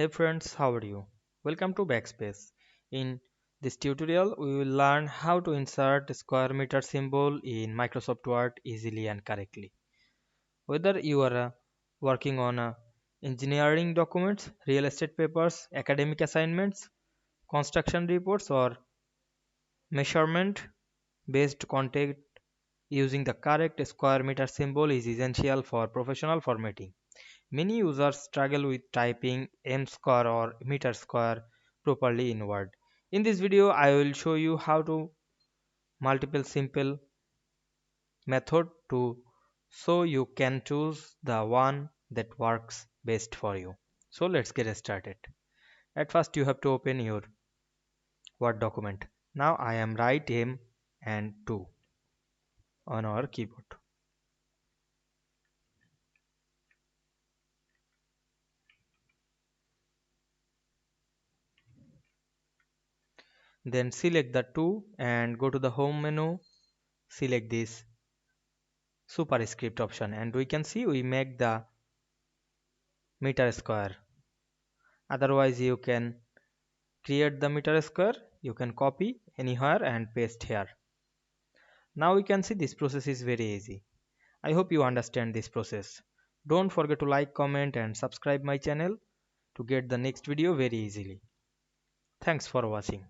Hey friends, how are you? Welcome to Backspace. In this tutorial, we will learn how to insert square meter symbol in Microsoft Word easily and correctly. Whether you are working on engineering documents, real estate papers, academic assignments, construction reports, or measurement based content, using the correct square meter symbol is essential for professional formatting. Many users struggle with typing m square or meter square properly in Word. In this video, I will show you how to multiple simple method to so you can choose the one that works best for you. So let's get started. At first you have to open your Word document. Now I am right M and 2 on our keyboard. Then select the 2 and go to the home menu. Select this superscript option and we can see we make the meter square. Otherwise you can create the meter square, you can copy anywhere and paste here. Now we can see this process is very easy. I hope you understand this process. Don't forget to like, comment and subscribe my channel to get the next video very easily. Thanks for watching.